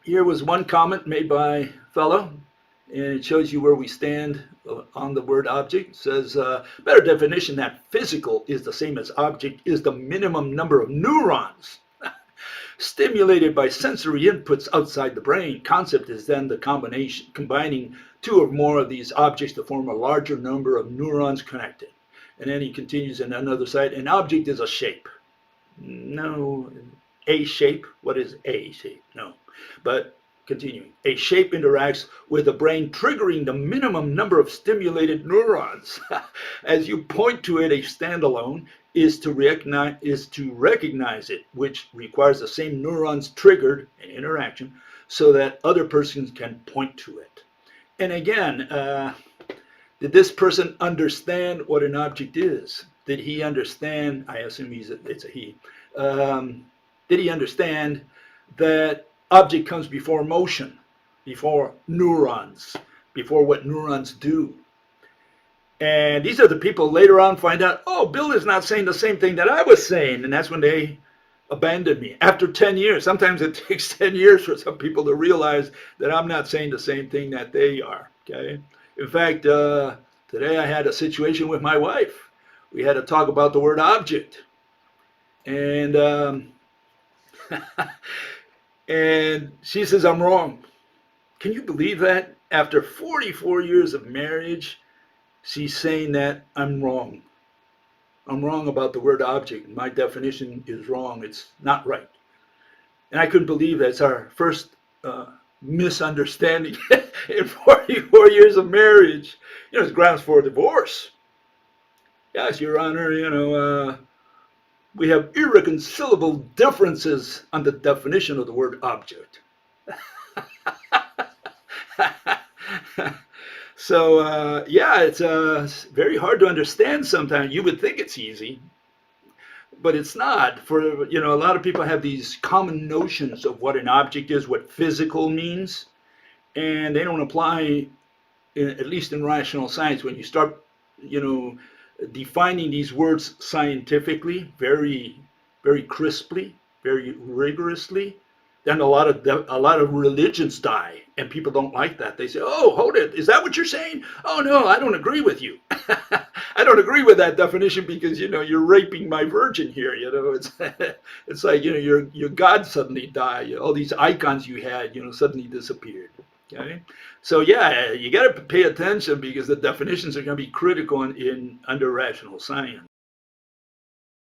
Here was one comment made by a fellow, and it shows you where we stand on the word object. It says, better definition that physical is the same as object is the minimum number of neurons stimulated by sensory inputs outside the brain. Concept is then the combination, combining two or more of these objects to form a larger number of neurons connected. And then he continues in another side, an object is a shape. No, a shape. What is a shape? No. But continuing, a shape interacts with the brain, triggering the minimum number of stimulated neurons. As you point to it, a standalone is to recognize it, which requires the same neurons triggered in interaction so that other persons can point to it. And again, did this person understand what an object is? Did he understand, I assume it's a he, did he understand that object comes before motion, before neurons, before what neurons do? And these are the people later on find out, oh, Bill is not saying the same thing that I was saying. And that's when they abandon me. After 10 years, sometimes it takes 10 years for some people to realize that I'm not saying the same thing that they are, okay? In fact, today I had a situation with my wife. We had to talk about the word object. And and she says, I'm wrong. Can you believe that? After 44 years of marriage, she's saying that I'm wrong. I'm wrong about the word object. My definition is wrong. It's not right. And I couldn't believe that. It's our first misunderstanding in 44 years of marriage. You know, it's grounds for divorce. Yes, Your Honor, we have irreconcilable differences on the definition of the word object. So, yeah, it's very hard to understand sometimes. You would think it's easy, but it's not. For, a lot of people have these common notions of what an object is, what physical means, and they don't apply, at least in rational science. When you start, defining these words scientifically, very, very crisply, very rigorously, then a lot of religions die, and people don't like that. They say, "Oh, hold it, is that what you're saying? Oh no, I don't agree with you. I don't agree with that definition because you're raping my virgin here. It's like your God suddenly died. All these icons you had, suddenly disappeared." Okay, so yeah, you got to pay attention because the definitions are going to be critical in under rational science.